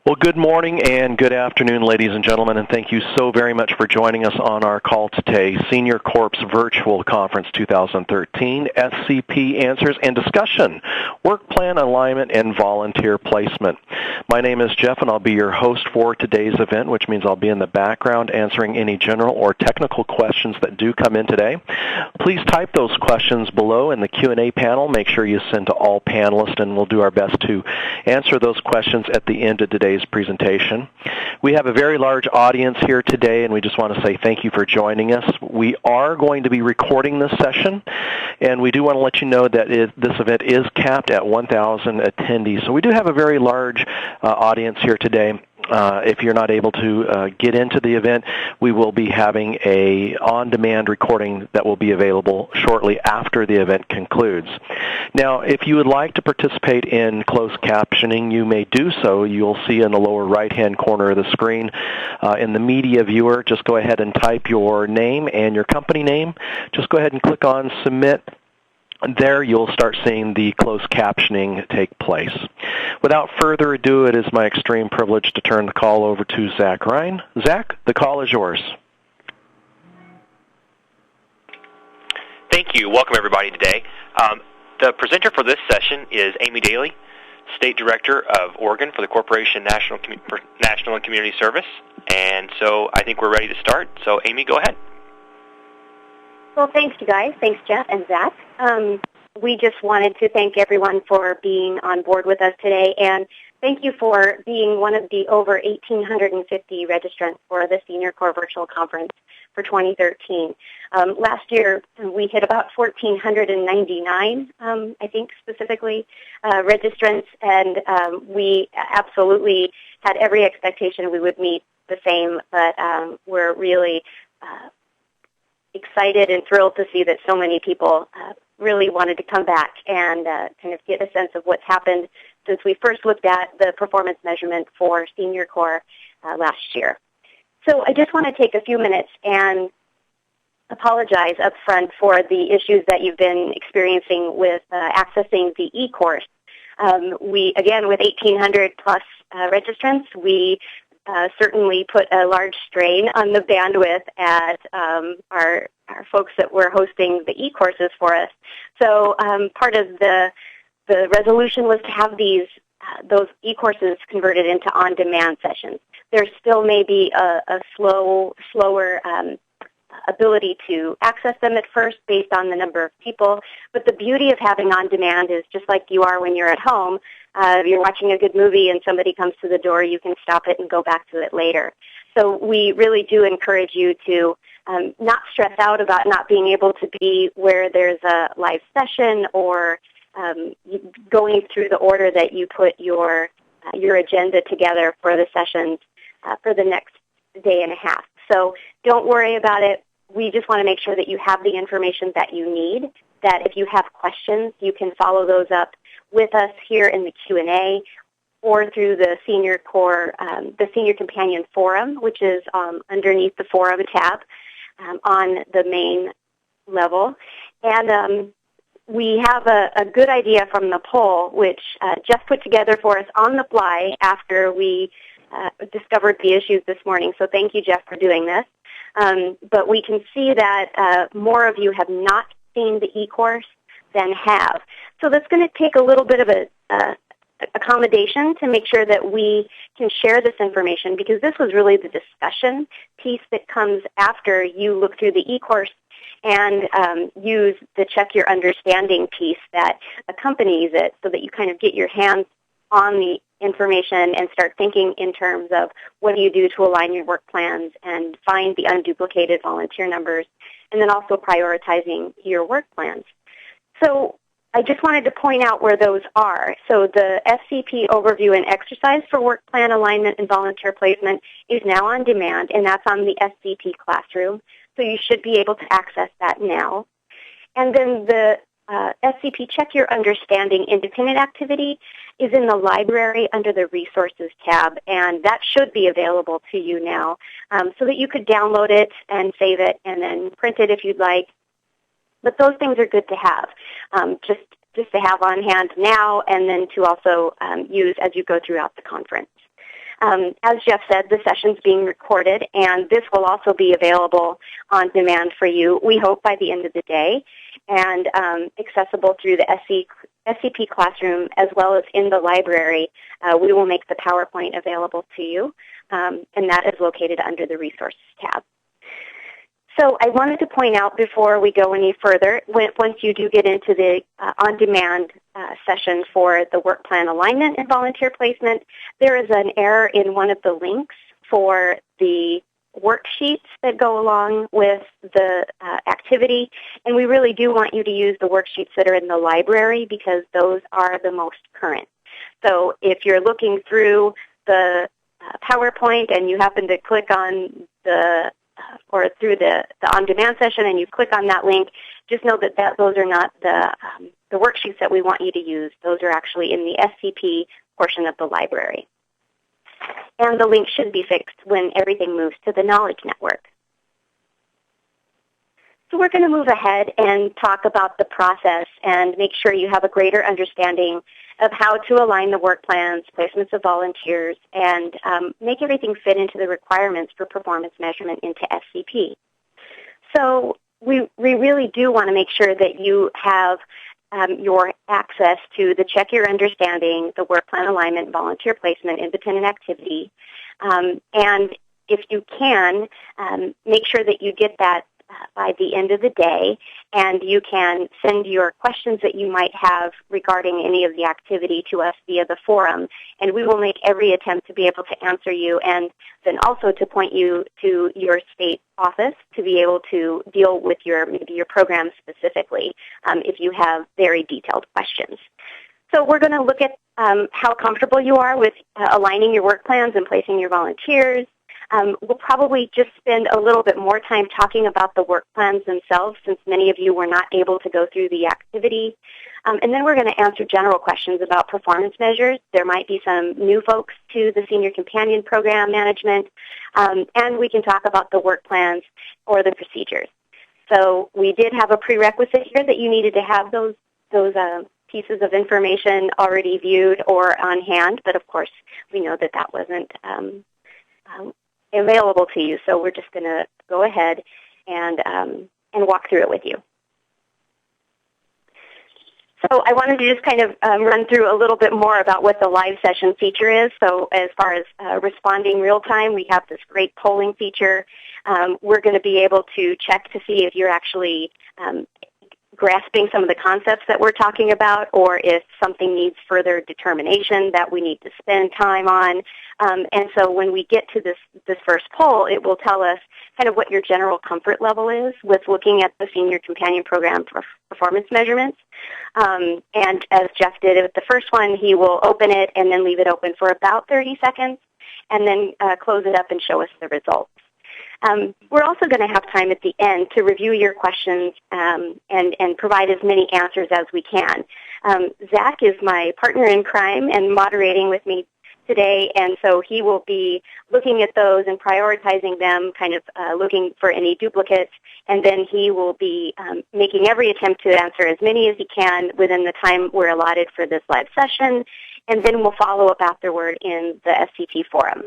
Well, good morning and good afternoon, ladies and gentlemen, and thank you so very much for joining us on our call today, Senior Corp's Virtual Conference 2013, SCP Answers and Discussion, Work Plan Alignment and Volunteer Placement. My name is Jeff, and I'll be your host for today's event, which means I'll be in the background answering any general or technical questions that do come in today. Please type those questions below in the Q&A panel. Make sure you send to all panelists, and we'll do our best to answer those questions at the end of today's presentation. We have a very large audience here today, and we just want to say thank you for joining us. We are going to be recording this session, and we do want to let you know that this event is capped at 1,000 attendees. So we do have a very large audience here today. If you're not able to get into the event, we will be having a on-demand recording that will be available shortly after the event concludes. Now, if you would like to participate in closed captioning, you may do so. You'll see in the lower right-hand corner of the screen in the media viewer, just go ahead and type your name and your company name. Just go ahead and click on Submit. There you'll start seeing the closed captioning take place. Without further ado, it is my extreme privilege to turn the call over to Zach Ryan. Zach, the call is yours. Thank you. Welcome, everybody, today. The presenter for this session is Amy Daly, State Director of Oregon for the Corporation National and Community Service. And so I think we're ready to start. So, Amy, go ahead. Well, thanks, you guys. Thanks, Jeff and Zach. We just wanted to thank everyone for being on board with us today, and thank you for being one of the over 1,850 registrants for the Senior Corps Virtual Conference for 2013. Last year, we hit about 1,499, I think, specifically, registrants, and we absolutely had every expectation we would meet the same, but we're really excited and thrilled to see that so many people really wanted to come back and kind of get a sense of what's happened since we first looked at the performance measurement for Senior Corps last year. So I just want to take a few minutes and apologize up front for the issues that you've been experiencing with accessing the e-course. Again, with 1,800 plus registrants, we certainly put a large strain on the bandwidth at our folks that were hosting the e-courses for us. So part of the resolution was to have those e-courses converted into on-demand sessions. There still may be a slower ability to access them at first based on the number of people, but the beauty of having on-demand is just like you are when you're at home. If you're watching a good movie and somebody comes to the door, you can stop it and go back to it later. So we really do encourage you to not stress out about not being able to be where there's a live session or going through the order that you put your agenda together for the sessions for the next day and a half. So don't worry about it. We just want to make sure that you have the information that you need, that if you have questions, you can follow those up with us here in the Q&A or through the Senior Corps, the Senior Companion Forum, which is underneath the Forum tab on the main level. And we have a good idea from the poll, which Jeff put together for us on the fly after we discovered the issues this morning. So thank you, Jeff, for doing this. But we can see that more of you have not seen the e-course than have. So that's going to take a little bit of a accommodation to make sure that we can share this information, because this was really the discussion piece that comes after you look through the e-course and use the check your understanding piece that accompanies it so that you kind of get your hands on the information and start thinking in terms of what do you do to align your work plans and find the unduplicated volunteer numbers, and then also prioritizing your work plans. So I just wanted to point out where those are. So the SCP overview and exercise for work plan alignment and volunteer placement is now on demand, and that's on the SCP classroom. So you should be able to access that now. And then the SCP Check Your Understanding independent activity is in the library under the Resources tab, and that should be available to you now so that you could download it and save it and then print it if you'd like. But those things are good to have, just to have on hand now and then to also use as you go throughout the conference. As Jeff said, the session's being recorded, and this will also be available on demand for you, we hope, by the end of the day, and accessible through the SCP Classroom as well as in the library. We will make the PowerPoint available to you, and that is located under the Resources tab. So I wanted to point out before we go any further, once you do get into the on-demand session for the work plan alignment and volunteer placement, there is an error in one of the links for the worksheets that go along with the activity, and we really do want you to use the worksheets that are in the library because those are the most current. So if you're looking through the PowerPoint and you happen to click on or through the on-demand session and you click on that link, just know that those are not the worksheets that we want you to use. Those are actually in the SCP portion of the library. And the link should be fixed when everything moves to the Knowledge Network. So we're going to move ahead and talk about the process and make sure you have a greater understanding of how to align the work plans, placements of volunteers, and make everything fit into the requirements for performance measurement into SCP. So we really do want to make sure that you have your access to the Check Your Understanding, the work plan alignment, volunteer placement, independent activity. And if you can, make sure that you get that by the end of the day, and you can send your questions that you might have regarding any of the activity to us via the forum, and we will make every attempt to be able to answer you and then also to point you to your state office to be able to deal with maybe your program specifically if you have very detailed questions. So we're going to look at how comfortable you are with aligning your work plans and placing your volunteers. We'll probably just spend a little bit more time talking about the work plans themselves since many of you were not able to go through the activity. And then we're going to answer general questions about performance measures. There might be some new folks to the Senior Companion Program management, and we can talk about the work plans or the procedures. So we did have a prerequisite here that you needed to have those pieces of information already viewed or on hand, but of course we know that that wasn't available to you, so we're just going to go ahead and walk through it with you. So I wanted to just kind of run through a little bit more about what the live session feature is. So as far as responding real time, we have this great polling feature. We're going to be able to check to see if you're actually grasping some of the concepts that we're talking about, or if something needs further determination that we need to spend time on. And so when we get to this first poll, it will tell us kind of what your general comfort level is with looking at the Senior Companion Program performance measurements. And as Jeff did with the first one, he will open it and then leave it open for about 30 seconds and then close it up and show us the results. We're also going to have time at the end to review your questions and provide as many answers as we can. Zach is my partner in crime and moderating with me today, and so he will be looking at those and prioritizing them, kind of looking for any duplicates, and then he will be making every attempt to answer as many as he can within the time we're allotted for this live session, and then we'll follow up afterward in the SCP forum.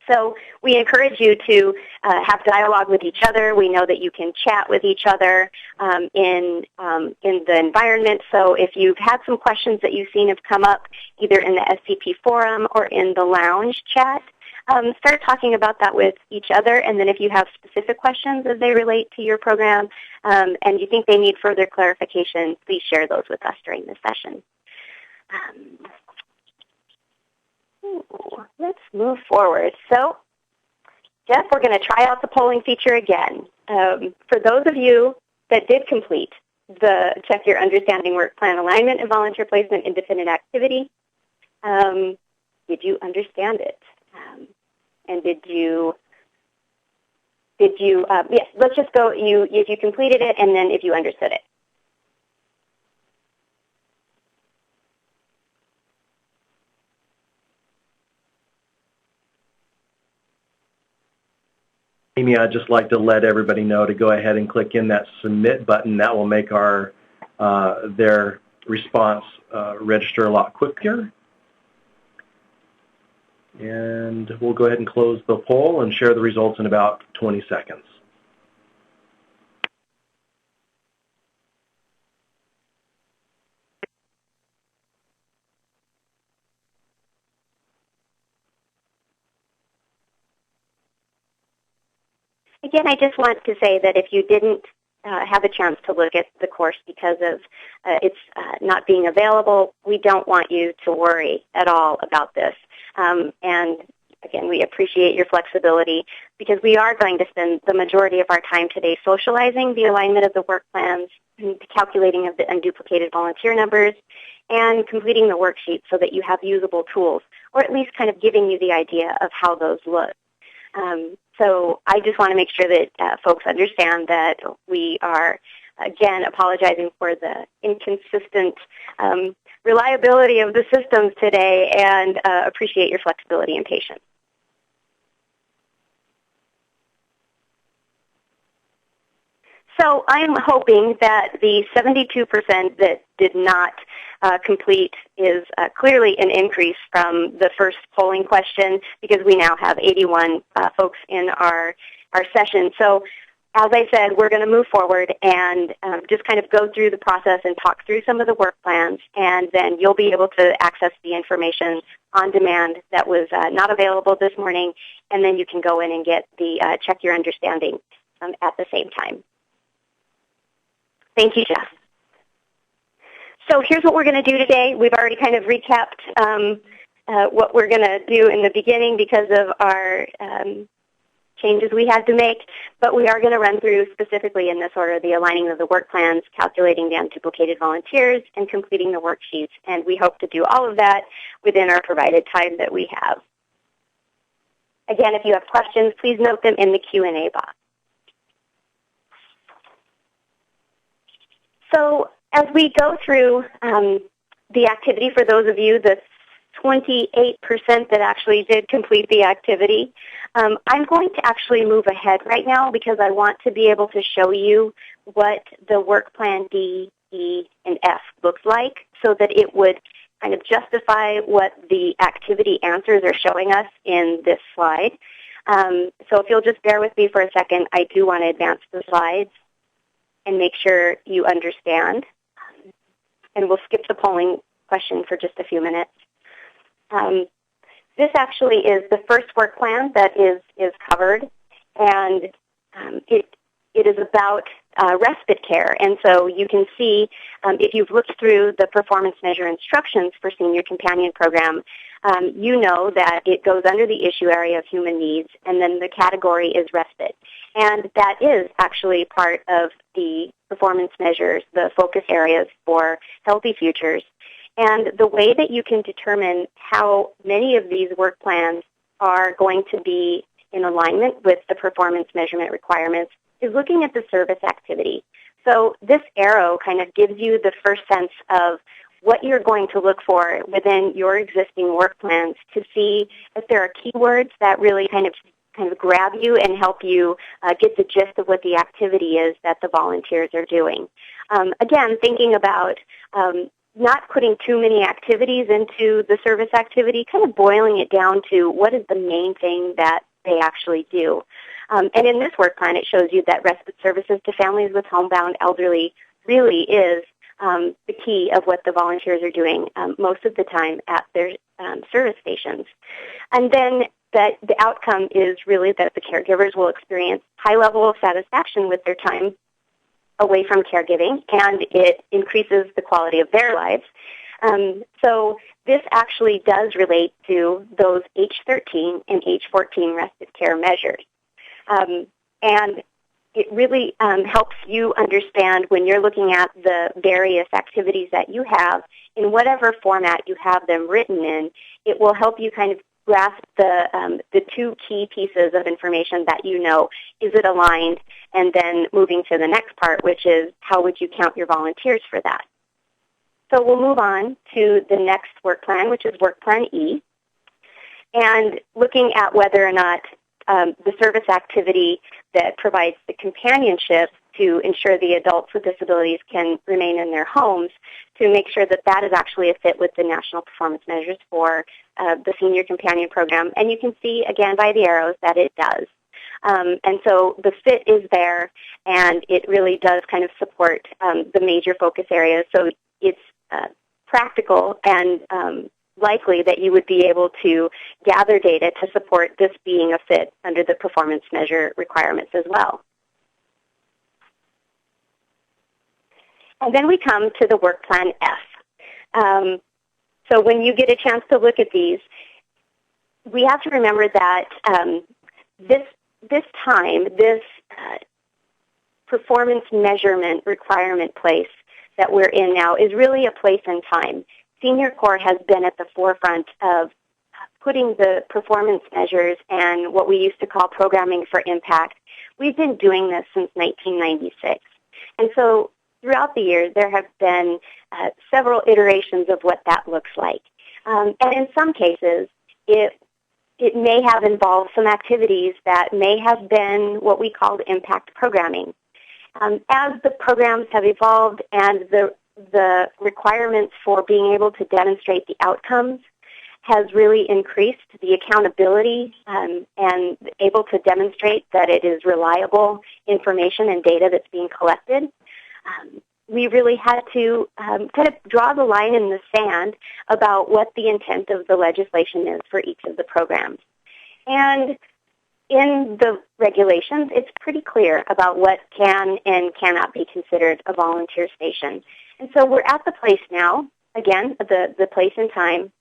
So we encourage you to have dialogue with each other. We know that you can chat with each other in the environment. So if you've had some questions that you've seen have come up either in the SCP forum or in the lounge chat, start talking about that with each other. And then if you have specific questions as they relate to your program and you think they need further clarification, please share those with us during the session. Let's move forward. So, Jeff, we're going to try out the polling feature again. For those of you that did complete the Check Your Understanding Work Plan Alignment and Volunteer Placement Independent Activity, did you understand it? And yes, let's just go, if you completed it and then if you understood it. Amy, I'd just like to let everybody know to go ahead and click in that submit button. That will make their response register a lot quicker. And we'll go ahead and close the poll and share the results in about 20 seconds. Again, I just want to say that if you didn't have a chance to look at the course because of its not being available, we don't want you to worry at all about this. And again, we appreciate your flexibility because we are going to spend the majority of our time today socializing the alignment of the work plans, the calculating of the unduplicated volunteer numbers, and completing the worksheet so that you have usable tools, or at least kind of giving you the idea of how those look. So I just want to make sure that folks understand that we are, again, apologizing for the inconsistent reliability of the systems today and appreciate your flexibility and patience. So I'm hoping that the 72% that did not complete is clearly an increase from the first polling question because we now have 81 folks in our session. So as I said, we're going to move forward and just kind of go through the process and talk through some of the work plans, and then you'll be able to access the information on demand that was not available this morning, and then you can go in and get the check your understanding at the same time. Thank you, Jeff. So here's what we're going to do today. We've already kind of recapped what we're going to do in the beginning because of our changes we had to make, but we are going to run through specifically in this order the aligning of the work plans, calculating the unduplicated volunteers, and completing the worksheets. And we hope to do all of that within our provided time that we have. Again, if you have questions, please note them in the Q&A box. So as we go through the activity, for those of you, the 28% that actually did complete the activity, I'm going to actually move ahead right now because I want to be able to show you what the work plan D, E, and F looks like so that it would kind of justify what the activity answers are showing us in this slide. So if you'll just bear with me for a second, I do want to advance the slides and make sure you understand. And we'll skip the polling question for just a few minutes. This actually is the first work plan that is covered, and it is about respite care. And so you can see, if you've looked through the performance measure instructions for Senior Companion Program, you know that it goes under the issue area of human needs, and then the category is respite. And that is actually part of the performance measures, the focus areas for Healthy Futures. And the way that you can determine how many of these work plans are going to be in alignment with the performance measurement requirements is looking at the service activity. So this arrow kind of gives you the first sense of what you're going to look for within your existing work plans to see if there are keywords that really kind of grab you and help you get the gist of what the activity is that the volunteers are doing. Again, thinking about not putting too many activities into the service activity, kind of boiling it down to what is the main thing that they actually do. And in this work plan, it shows you that respite services to families with homebound elderly really is the key of what the volunteers are doing most of the time at their service stations. And then that the outcome is really that the caregivers will experience high level of satisfaction with their time away from caregiving, and it increases the quality of their lives. So this actually does relate to those H13 and H14 respite care measures. And it really helps you understand when you're looking at the various activities that you have, in whatever format you have them written in, it will help you kind of grasp the two key pieces of information that you know. Is it aligned? And then moving to the next part, which is how would you count your volunteers for that? So we'll move on to the next work plan, which is Work Plan E, and looking at whether or not the service activity that provides the companionship to ensure the adults with disabilities can remain in their homes, to make sure that that is actually a fit with the national performance measures for the Senior Companion Program, and you can see, again, by the arrows that it does. And so the fit is there, and it really does kind of support the major focus areas. So it's practical and likely that you would be able to gather data to support this being a fit under the performance measure requirements as well. And then we come to the Work Plan F. So when you get a chance to look at these, we have to remember that this performance measurement requirement place that we're in now is really a place in time. Senior Corps has been at the forefront of putting the performance measures and what we used to call programming for impact. We've been doing this since 1996. And so throughout the years, there have been several iterations of what that looks like. And in some cases, it may have involved some activities that may have been what we called impact programming. As the programs have evolved and the requirements for being able to demonstrate the outcomes has really increased, the accountability and able to demonstrate that it is reliable information and data that's being collected, we really had to kind of draw the line in the sand about what the intent of the legislation is for each of the programs. And in the regulations, it's pretty clear about what can and cannot be considered a volunteer station. And so we're at the place now, again, the place and time,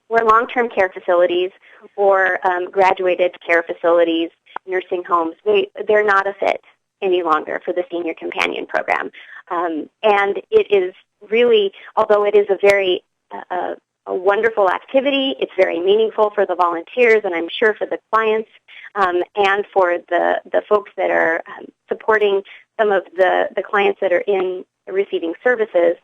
where long-term care facilities or graduated care facilities, nursing homes, they're not a fit any longer for the Senior Companion Program. And it is really, although it is a very a wonderful activity, it's very meaningful for the volunteers and I'm sure for the clients and for the folks that are supporting some of the clients that are in receiving services,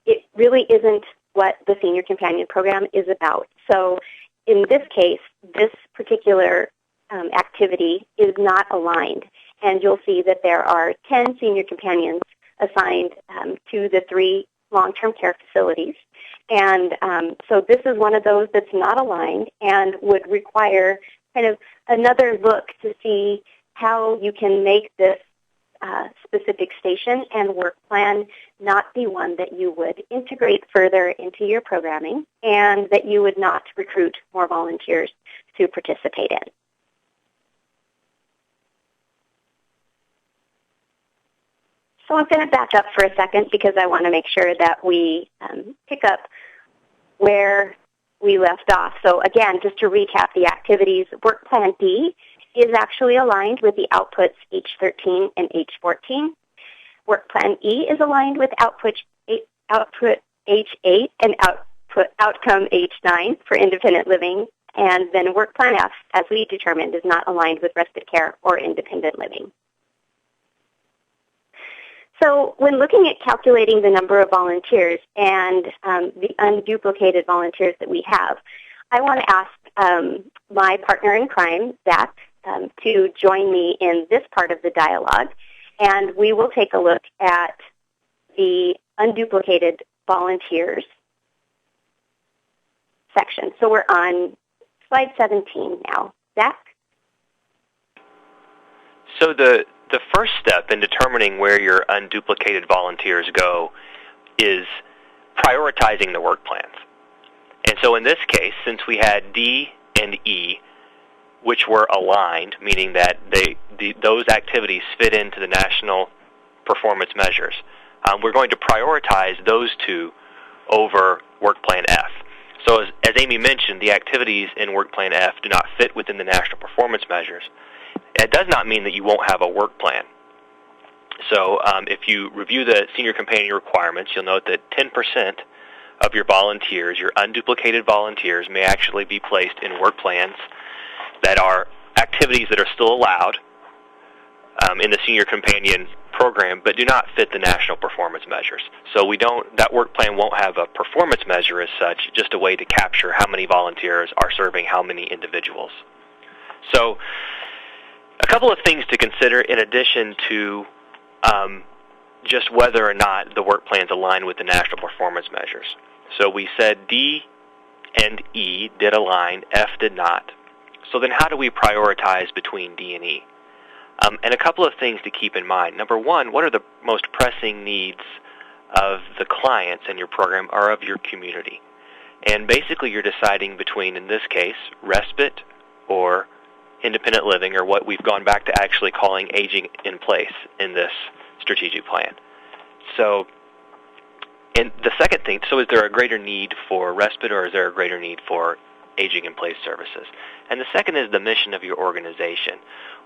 it really isn't what the Senior Companion Program is about. So in this case, this particular activity is not aligned. And you'll see that there are 10 senior companions assigned to the 3 long-term care facilities. And so this is one of those that's not aligned and would require kind of another look to see how you can make this specific station and work plan not be one that you would integrate further into your programming and that you would not recruit more volunteers to participate in. So I'm going to back up for a second because I want to make sure that we pick up where we left off. So again, just to recap the activities, Work Plan D is actually aligned with the outputs H13 and H14. Work Plan E is aligned with output H8 and outcome H9 for independent living. And then Work Plan F, as we determined, is not aligned with respite care or independent living. So when looking at calculating the number of volunteers and the unduplicated volunteers that we have, I want to ask my partner in crime, Zach, to join me in this part of the dialogue, and we will take a look at the unduplicated volunteers section. So we're on slide 17 now. Zach? So the first step in determining where your unduplicated volunteers go is prioritizing the work plans. And so in this case, since we had D and E, which were aligned, meaning that those activities fit into the national performance measures, we're going to prioritize those 2 over Work Plan F. So as Amy mentioned, the activities in Work Plan F do not fit within the national performance measures. It does not mean that you won't have a work plan. So if you review the Senior Companion requirements, you'll note that 10% of your volunteers, your unduplicated volunteers, may actually be placed in work plans that are activities that are still allowed in the Senior Companion program, but do not fit the national performance measures. So that work plan won't have a performance measure as such, just a way to capture how many volunteers are serving how many individuals. So a couple of things to consider in addition to just whether or not the work plans align with the national performance measures. So we said D and E did align, F did not. So then how do we prioritize between D and E? And a couple of things to keep in mind. Number one, what are the most pressing needs of the clients in your program or of your community? And basically you're deciding between, in this case, respite or independent living, or what we've gone back to actually calling aging in place in this strategic plan. So, and the second thing, so is there a greater need for respite or is there a greater need for aging in place services? And the second is the mission of your organization,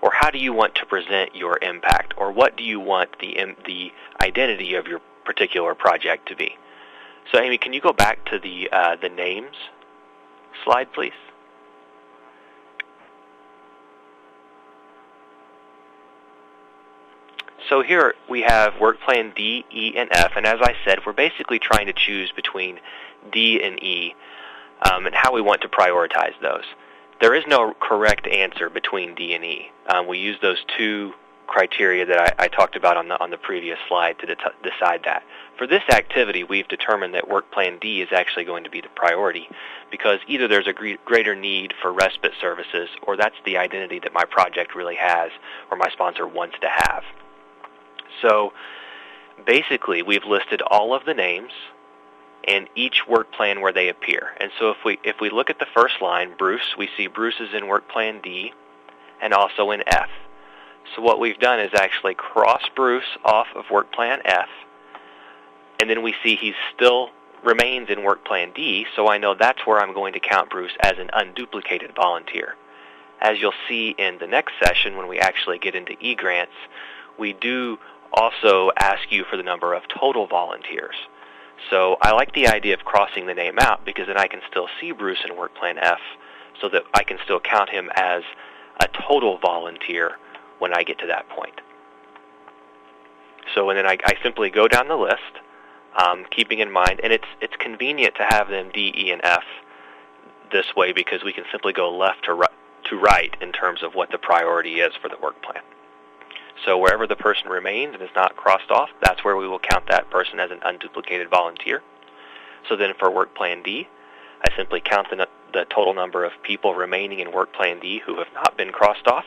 or how do you want to present your impact, or what do you want the identity of your particular project to be? So Amy, can you go back to the names slide, please? So here we have work plan D, E, and F, and as I said, we're basically trying to choose between D and E and how we want to prioritize those. There is no correct answer between D and E. We use those two criteria that I talked about on the previous slide to decide that. For this activity, we've determined that work plan D is actually going to be the priority because either there's a greater need for respite services, or that's the identity that my project really has or my sponsor wants to have. So basically, we've listed all of the names and each work plan where they appear. And so if we look at the first line, Bruce, we see Bruce is in work plan D and also in F. So what we've done is actually cross Bruce off of work plan F, and then we see he still remains in work plan D, so I know that's where I'm going to count Bruce as an unduplicated volunteer. As you'll see in the next session when we actually get into E-grants, we do also ask you for the number of total volunteers. So I like the idea of crossing the name out because then I can still see Bruce in work plan F so that I can still count him as a total volunteer when I get to that point. So and then I simply go down the list, keeping in mind, and it's convenient to have them D, E, and F this way because we can simply go left to right in terms of what the priority is for the work plan. So wherever the person remains and is not crossed off, that's where we will count that person as an unduplicated volunteer. So then for work plan D, I simply count the total number of people remaining in work plan D who have not been crossed off,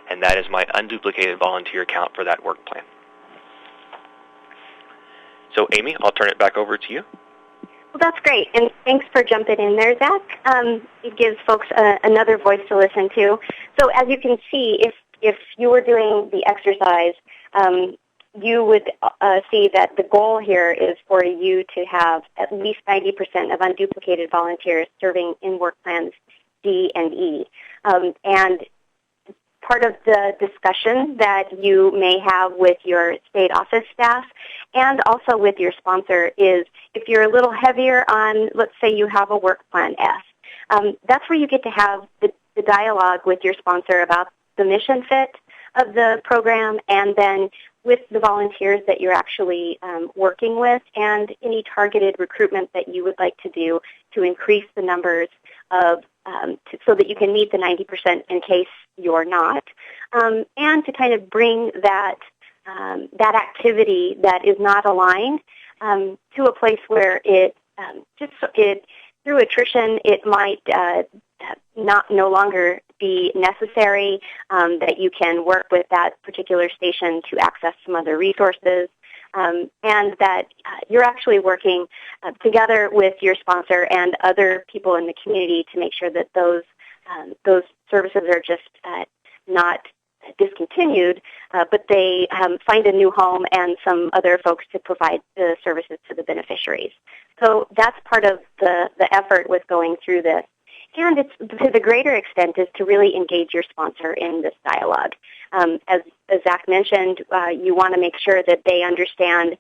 and that is my unduplicated volunteer count for that work plan. So Amy, I'll turn it back over to you. Well, that's great, and thanks for jumping in there, Zach. It gives folks another voice to listen to. So as you can see, if you were doing the exercise, you would see that the goal here is for you to have at least 90% of unduplicated volunteers serving in work plans D and E. And part of the discussion that you may have with your state office staff and also with your sponsor is if you're a little heavier on, let's say you have a work plan F, that's where you get to have the dialogue with your sponsor about the mission fit of the program and then with the volunteers that you're actually working with and any targeted recruitment that you would like to do to increase the numbers of so that you can meet the 90% in case you're not, and to kind of bring that activity that is not aligned to a place where it through attrition it might no longer be necessary, that you can work with that particular station to access some other resources, and that you're actually working together with your sponsor and other people in the community to make sure that those services are just not discontinued, but they find a new home and some other folks to provide the services to the beneficiaries. So that's part of the effort with going through this. And it's, to the greater extent, is to really engage your sponsor in this dialogue. As Zach mentioned, you want to make sure that they understand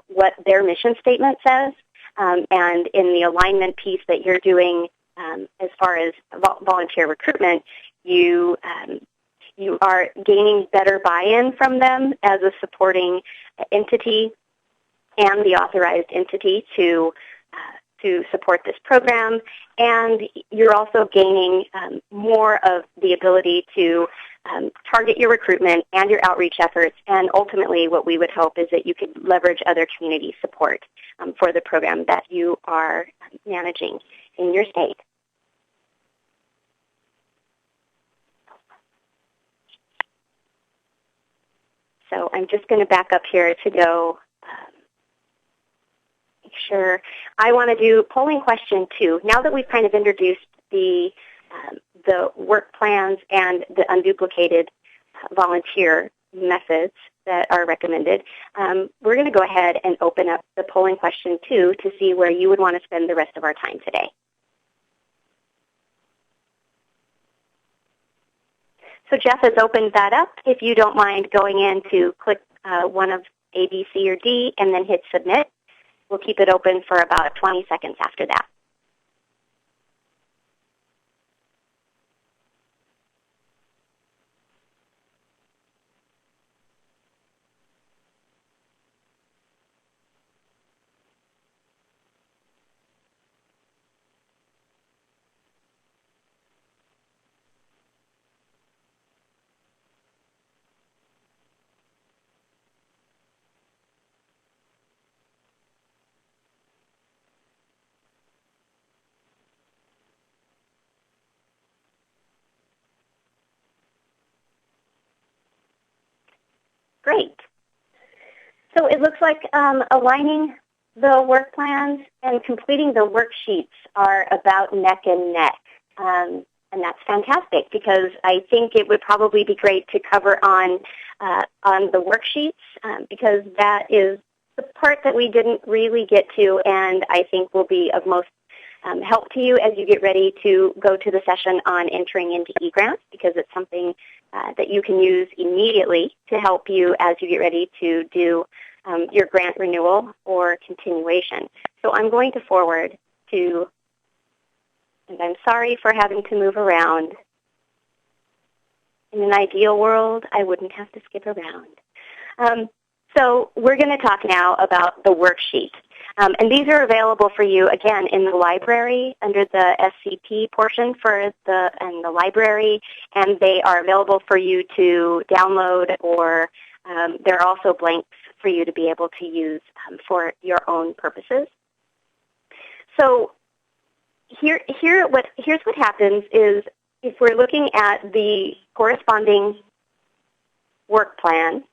what their mission statement says, and in the alignment piece that you're doing as far as volunteer recruitment, you are gaining better buy-in from them as a supporting entity and the authorized entity to support this program, and you're also gaining more of the ability to target your recruitment and your outreach efforts, and ultimately what we would hope is that you could leverage other community support for the program that you are managing. in your state. So I'm just going to back up here to go make sure. I want to do polling question 2. Now that we've kind of introduced the work plans and the unduplicated volunteer methods that are recommended, we're going to go ahead and open up the polling question 2 to see where you would want to spend the rest of our time today. So Jeff has opened that up. If you don't mind going in to click one of A, B, C, or D and then hit submit, we'll keep it open for about 20 seconds after that. Great. So it looks like aligning the work plans and completing the worksheets are about neck and neck. And that's fantastic because I think it would probably be great to cover on the worksheets because that is the part that we didn't really get to and I think will be of most help to you as you get ready to go to the session on entering into eGrants because it's something that you can use immediately to help you as you get ready to do your grant renewal or continuation. So I'm going to forward to, and I'm sorry for having to move around. In an ideal world, I wouldn't have to skip around. So we're going to talk now about the worksheet. And these are available for you, again, in the library under the SCP portion for the library, and they are available for you to download or there are also blanks for you to be able to use for your own purposes. So here's what happens is if we're looking at the corresponding work plan,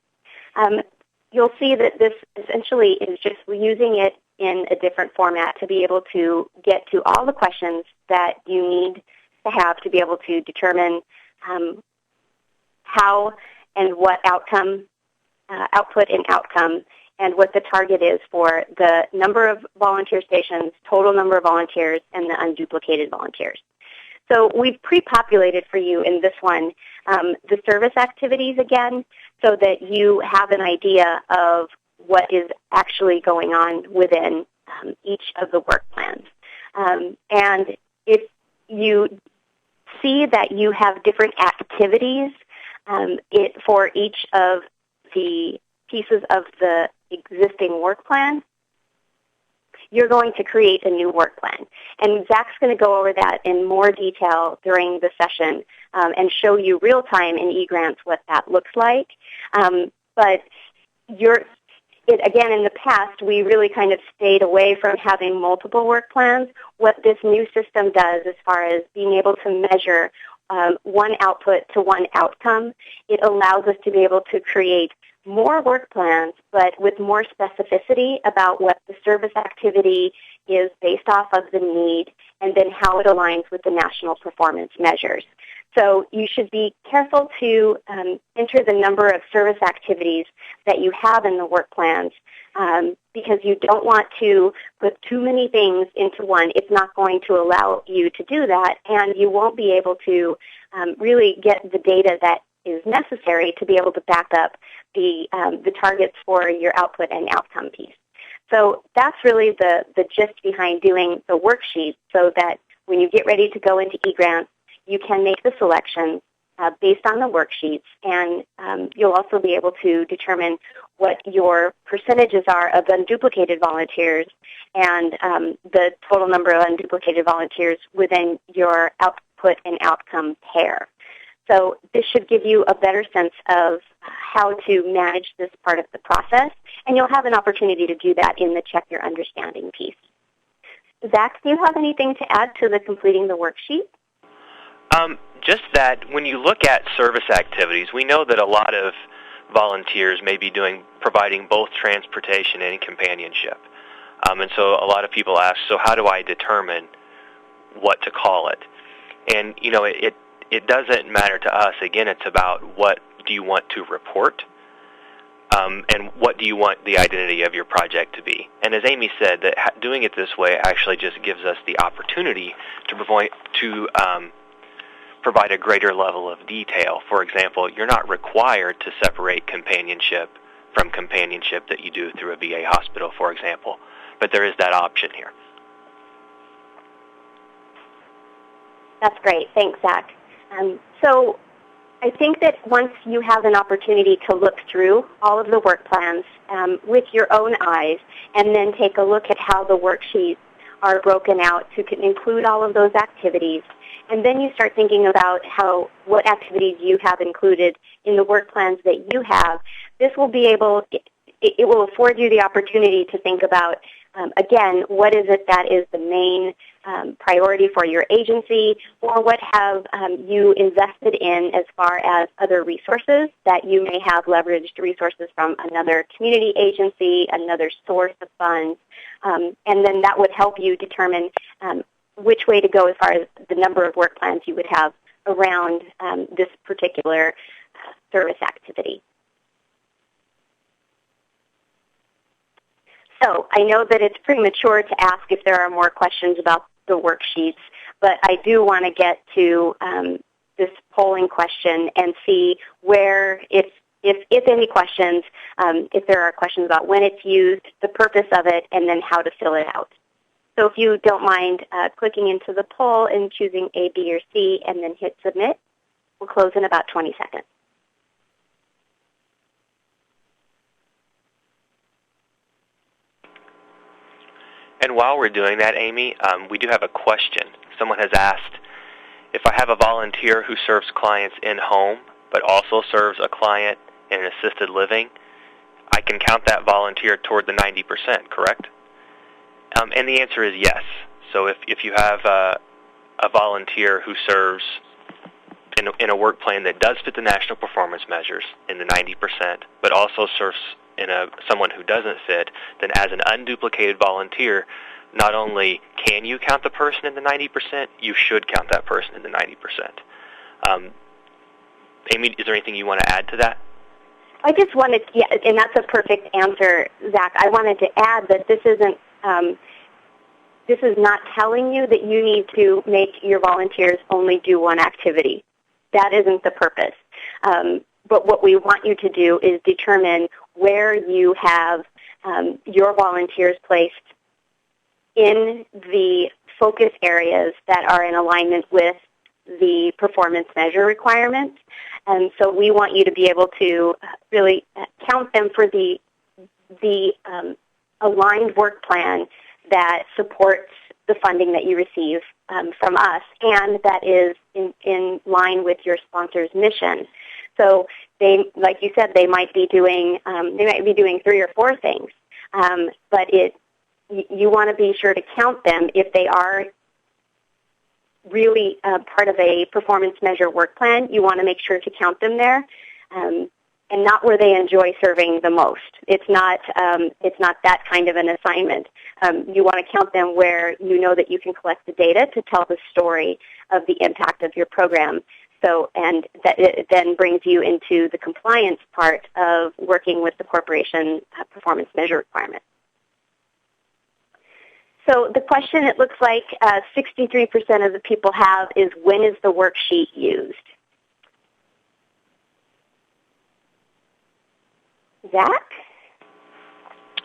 you'll see that this essentially is just using it in a different format to be able to get to all the questions that you need to have to be able to determine how and what outcome, output and outcome, and what the target is for the number of volunteer stations, total number of volunteers, and the unduplicated volunteers. So we've pre-populated for you in this one the service activities again so that you have an idea of what is actually going on within each of the work plans. And if you see that you have different activities for each of the pieces of the existing work plan, you're going to create a new work plan. And Zach's going to go over that in more detail during the session and show you real-time in eGrants what that looks like. But again, in the past, we really kind of stayed away from having multiple work plans. What this new system does as far as being able to measure one output to one outcome, it allows us to be able to create more work plans, but with more specificity about what the service activity is based off of the need, and then how it aligns with the national performance measures. So you should be careful to enter the number of service activities that you have in the work plans because you don't want to put too many things into one. It's not going to allow you to do that, and you won't be able to really get the data that is necessary to be able to back up the targets for your output and outcome piece. So that's really the gist behind doing the worksheet so that when you get ready to go into eGrants, you can make the selections based on the worksheets, and you'll also be able to determine what your percentages are of unduplicated volunteers and the total number of unduplicated volunteers within your output and outcome pair. So this should give you a better sense of how to manage this part of the process, and you'll have an opportunity to do that in the Check Your Understanding piece. Zach, do you have anything to add to the completing the worksheet? Just that when you look at service activities, we know that a lot of volunteers may be providing both transportation and companionship. And so a lot of people ask, so how do I determine what to call it? And, it doesn't matter to us. Again, it's about what do you want to report, and what do you want the identity of your project to be. And as Amy said, that doing it this way actually just gives us the opportunity to provide a greater level of detail. For example, you're not required to separate companionship from companionship that you do through a VA hospital, for example, but there is that option here. That's great. Thanks, Zach. So I think that once you have an opportunity to look through all of the work plans with your own eyes and then take a look at how the worksheets are broken out to include all of those activities, and then you start thinking about what activities you have included in the work plans that you have, it will afford you the opportunity to think about, again, what is it that is the main priority for your agency, or what have you invested in as far as other resources that you may have leveraged resources from another community agency, another source of funds, and then that would help you determine which way to go as far as the number of work plans you would have around this particular service activity. So I know that it's premature to ask if there are more questions about the worksheets, but I do want to get to this polling question and see where, if any questions, if there are questions about when it's used, the purpose of it, and then how to fill it out. So if you don't mind clicking into the poll and choosing A, B, or C, and then hit submit, we'll close in about 20 seconds. And while we're doing that, Amy, we do have a question. Someone has asked, if I have a volunteer who serves clients in-home but also serves a client in an assisted living, I can count that volunteer toward the 90%, correct? And the answer is yes. So if you have a volunteer who serves in a work plan that does fit the national performance measures in the 90%, but also serves in someone who doesn't fit, then as an unduplicated volunteer, not only can you count the person in the 90%, you should count that person in the 90%. Amy, is there anything you want to add to that? I just wanted, and that's a perfect answer, Zach. I wanted to add that this is not telling you that you need to make your volunteers only do one activity. That isn't the purpose. But what we want you to do is determine where you have your volunteers placed in the focus areas that are in alignment with the performance measure requirements. And so we want you to be able to really count them for the aligned work plan that supports the funding that you receive from us, and that is in line with your sponsor's mission. So they, like you said, they might be doing 3 or 4 things, but you want to be sure to count them if they are really part of a performance measure work plan. You want to make sure to count them there, and not where they enjoy serving the most. It's not that kind of an assignment. You want to count them where you know that you can collect the data to tell the story of the impact of your program. So, and that it then brings you into the compliance part of working with the corporation performance measure requirements. So the question, it looks like 63% of the people have is, when is the worksheet used? Zach?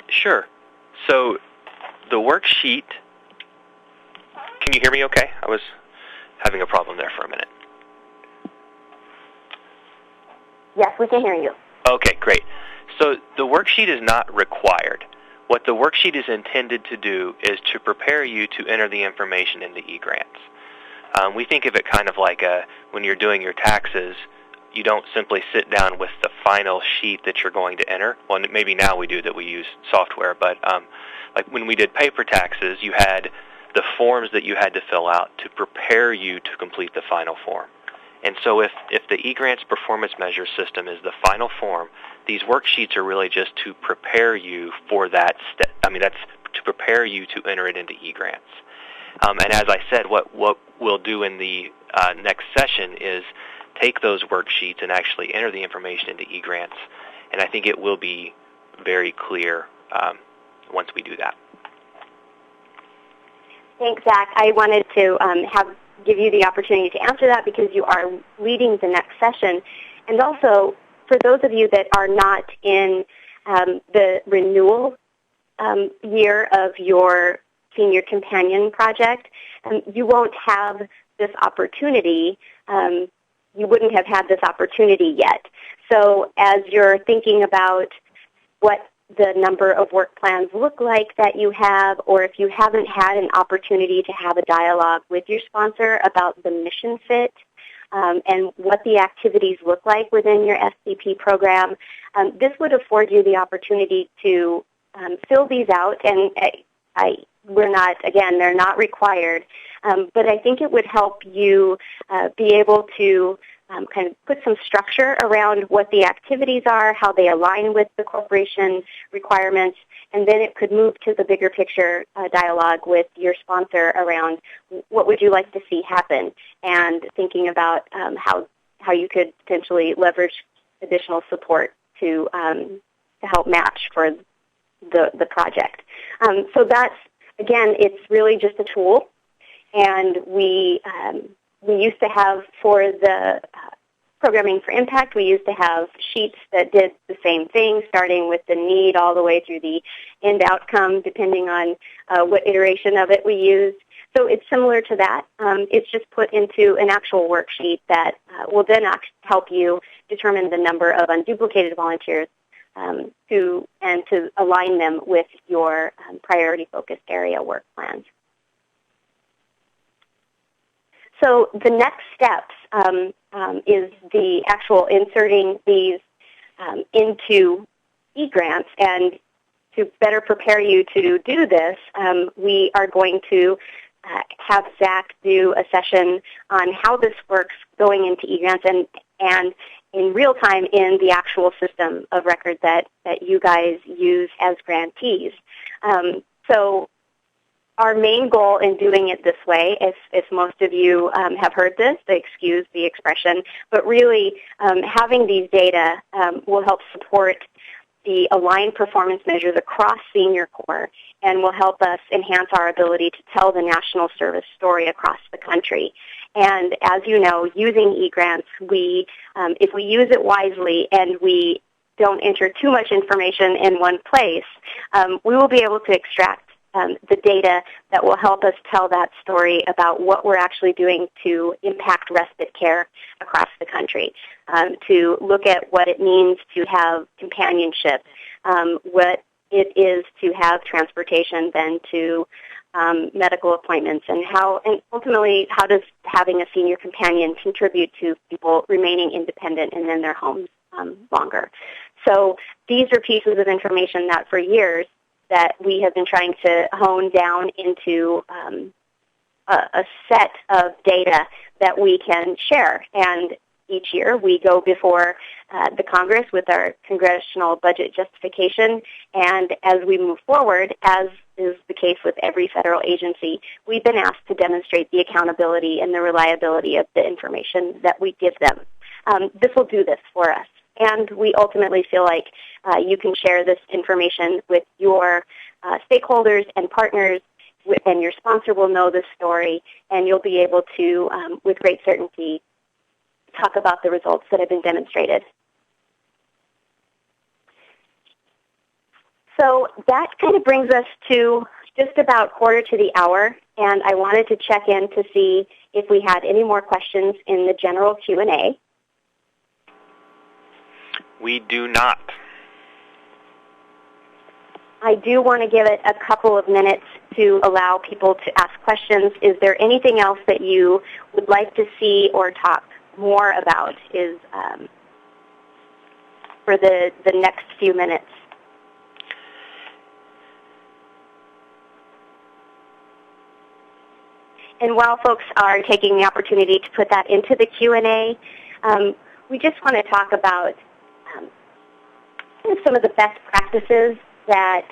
Sure. So the worksheet, can you hear me okay? I was having a problem there for a minute. Yes, we can hear you. Okay, great. So the worksheet is not required. What the worksheet is intended to do is to prepare you to enter the information into eGrants. We think of it kind of like when you're doing your taxes, you don't simply sit down with the final sheet that you're going to enter. Well, maybe now we do that, we use software, but like when we did paper taxes, you had the forms that you had to fill out to prepare you to complete the final form. And so if the eGrants performance measure system is the final form, these worksheets are really just to prepare you for that step. I mean, that's to prepare you to enter it into eGrants. And as I said, what we'll do in the next session is take those worksheets and actually enter the information into eGrants. And I think it will be very clear once we do that. Thanks, Zach. I wanted to give you the opportunity to answer that because you are leading the next session. And also, for those of you that are not in the renewal year of your Senior Companion Project, you won't have this opportunity. You wouldn't have had this opportunity yet. So as you're thinking about what the number of work plans look like that you have, or if you haven't had an opportunity to have a dialogue with your sponsor about the mission fit and what the activities look like within your SCP program, this would afford you the opportunity to fill these out. And they're not required, but I think it would help you be able to kind of put some structure around what the activities are, how they align with the corporation requirements, and then it could move to the bigger picture dialogue with your sponsor around what would you like to see happen, and thinking about how you could potentially leverage additional support to help match for the project. So that's, again, it's really just a tool, and we used to have, for the Programming for Impact, we used to have sheets that did the same thing, starting with the need all the way through the end outcome, depending on what iteration of it we used. So it's similar to that. It's just put into an actual worksheet that will then help you determine the number of unduplicated volunteers to align them with your priority-focused area work plans. So the next steps is the actual inserting these into eGrants. And to better prepare you to do this, we are going to have Zach do a session on how this works going into eGrants and in real time in the actual system of record that you guys use as grantees. So our main goal in doing it this way, if most of you have heard this, excuse the expression, but really having these data will help support the aligned performance measures across Senior Corps and will help us enhance our ability to tell the national service story across the country. And as you know, using eGrants, if we use it wisely and we don't enter too much information in one place, we will be able to extract the data that will help us tell that story about what we're actually doing to impact respite care across the country, to look at what it means to have companionship, what it is to have transportation, then to medical appointments, and ultimately how does having a senior companion contribute to people remaining independent and in their homes longer. So these are pieces of information that for years that we have been trying to hone down into a set of data that we can share. And each year we go before the Congress with our congressional budget justification, and as we move forward, as is the case with every federal agency, we've been asked to demonstrate the accountability and the reliability of the information that we give them. This will do this for us. And we ultimately feel like you can share this information with your stakeholders and partners, and your sponsor will know this story, and you'll be able to, with great certainty, talk about the results that have been demonstrated. So that kind of brings us to just about quarter to the hour, and I wanted to check in to see if we had any more questions in the general Q&A. We do not. I do want to give it a couple of minutes to allow people to ask questions. Is there anything else that you would like to see or talk more about for the next few minutes? And while folks are taking the opportunity to put that into the Q&A, we just want to talk about some of the best practices that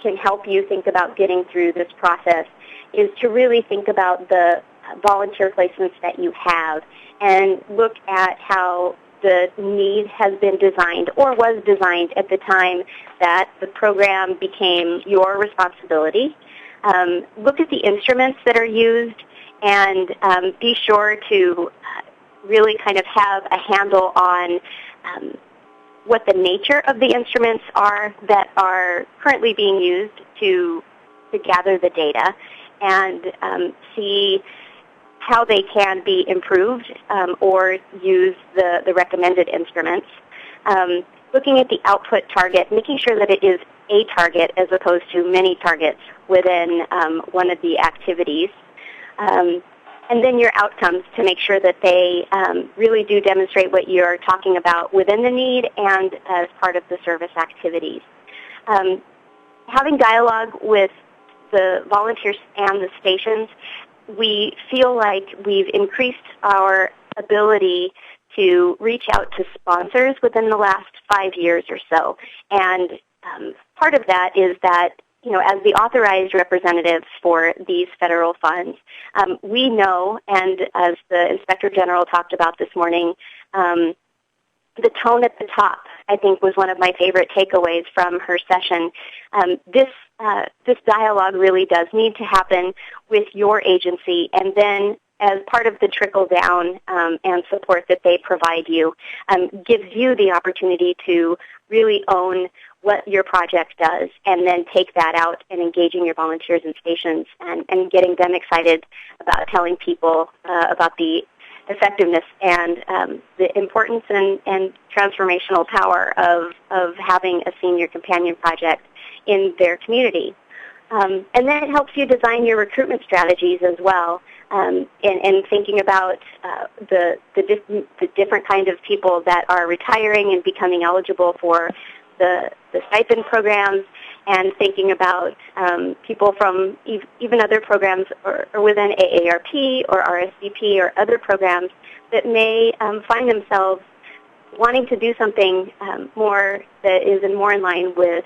can help you think about getting through this process, is to really think about the volunteer placements that you have and look at how the need has been designed or was designed at the time that the program became your responsibility. Look at the instruments that are used and be sure to really kind of have a handle on what the nature of the instruments are that are currently being used to gather the data, and see how they can be improved or use the recommended instruments. Looking at the output target, making sure that it is a target as opposed to many targets within one of the activities. And then your outcomes, to make sure that they really do demonstrate what you're talking about within the need and as part of the service activities. Having dialogue with the volunteers and the stations, we feel like we've increased our ability to reach out to sponsors within the last 5 years or so. And part of that is that, as the authorized representatives for these federal funds, we know, and as the Inspector General talked about this morning, the tone at the top, I think, was one of my favorite takeaways from her session. This dialogue really does need to happen with your agency, and then as part of the trickle-down and support that they provide you, gives you the opportunity to really own what your project does, and then take that out and engaging your volunteers and stations and getting them excited about telling people about the effectiveness and the importance and transformational power of having a senior companion project in their community. And then it helps you design your recruitment strategies as well, and thinking about the different kind of people that are retiring and becoming eligible for the stipend programs, and thinking about people from even other programs or within AARP or RSCP or other programs that may find themselves wanting to do something more that is more in line with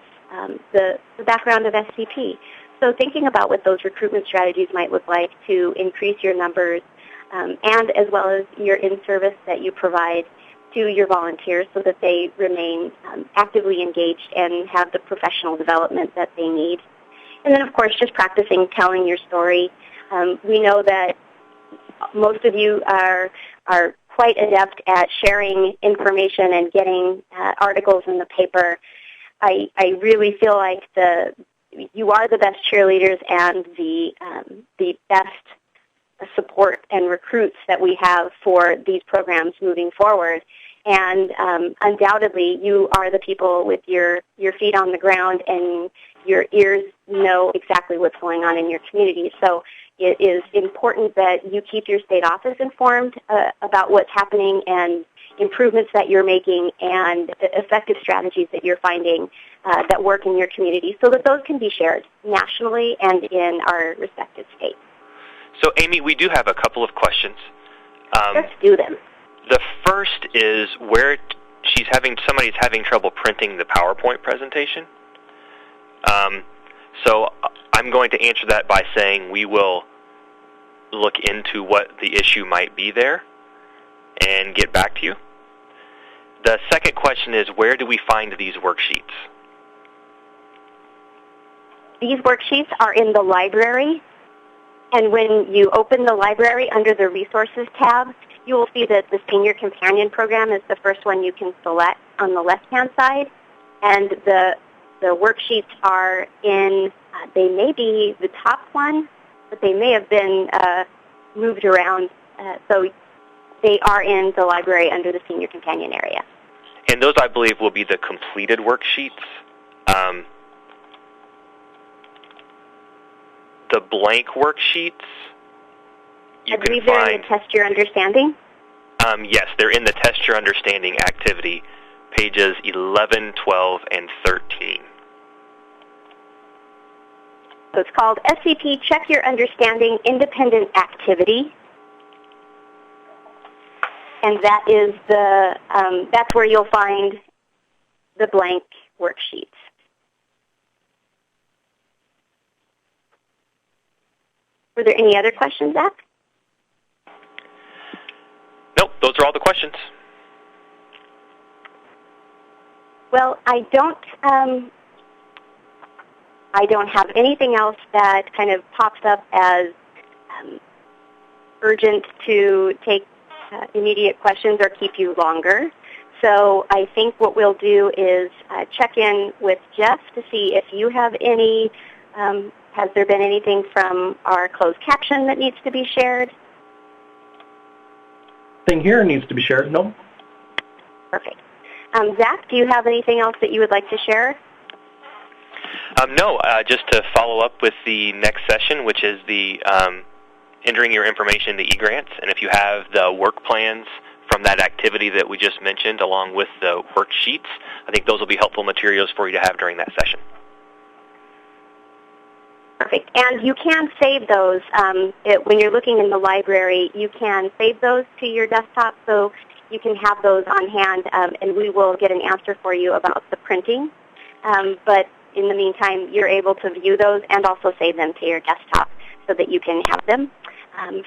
the background of SCP. So thinking about what those recruitment strategies might look like to increase your numbers, and as well as your in-service that you provide to your volunteers so that they remain actively engaged and have the professional development that they need. And then, of course, just practicing telling your story. We know that most of you are quite adept at sharing information and getting articles in the paper. I really feel like you are the best cheerleaders and the best support and recruits that we have for these programs moving forward. And undoubtedly, you are the people with your feet on the ground, and your ears know exactly what's going on in your community. So it is important that you keep your state office informed about what's happening and improvements that you're making and effective strategies that you're finding that work in your community, so that those can be shared nationally and in our respective states. So, Amy, we do have a couple of questions. Let's do them. The first is where somebody's having trouble printing the PowerPoint presentation. So I'm going to answer that by saying we will look into what the issue might be there and get back to you. The second question is, where do we find these worksheets? These worksheets are in the library, and when you open the library under the Resources tab, you will see that the Senior Companion Program is the first one you can select on the left-hand side, and the worksheets are in, they may be the top one, but they may have been moved around, so they are in the library under the Senior Companion area. And those, I believe, will be the completed worksheets. The blank worksheets, I believe they're in the Test Your Understanding? Yes, they're in the Test Your Understanding activity, pages 11, 12, and 13. So it's called SCP Check Your Understanding Independent Activity. And that is that's where you'll find the blank worksheets. Were there any other questions, Zach? Nope, those are all the questions. Well, I don't have anything else that kind of pops up as urgent to take immediate questions or keep you longer. So I think what we'll do is check in with Jeff to see if you have any, has there been anything from our closed caption that needs to be shared? Thing here needs to be shared. No. Perfect. Zach, do you have anything else that you would like to share? No, just to follow up with the next session, which is the entering your information into eGrants. And if you have the work plans from that activity that we just mentioned along with the worksheets, I think those will be helpful materials for you to have during that session. Perfect. And you can save those. When you're looking in the library, you can save those to your desktop so you can have those on hand, and we will get an answer for you about the printing. But in the meantime, you're able to view those and also save them to your desktop so that you can have them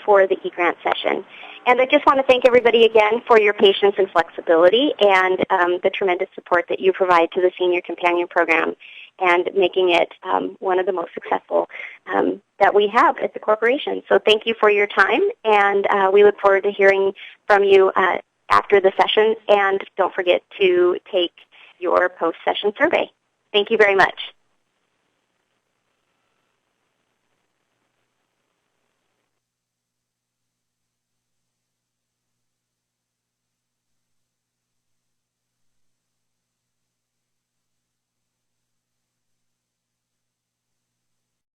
for the eGrant session. And I just want to thank everybody again for your patience and flexibility and the tremendous support that you provide to the Senior Companion Program and making it one of the most successful that we have at the corporation. So thank you for your time, and we look forward to hearing from you after the session. And don't forget to take your post-session survey. Thank you very much.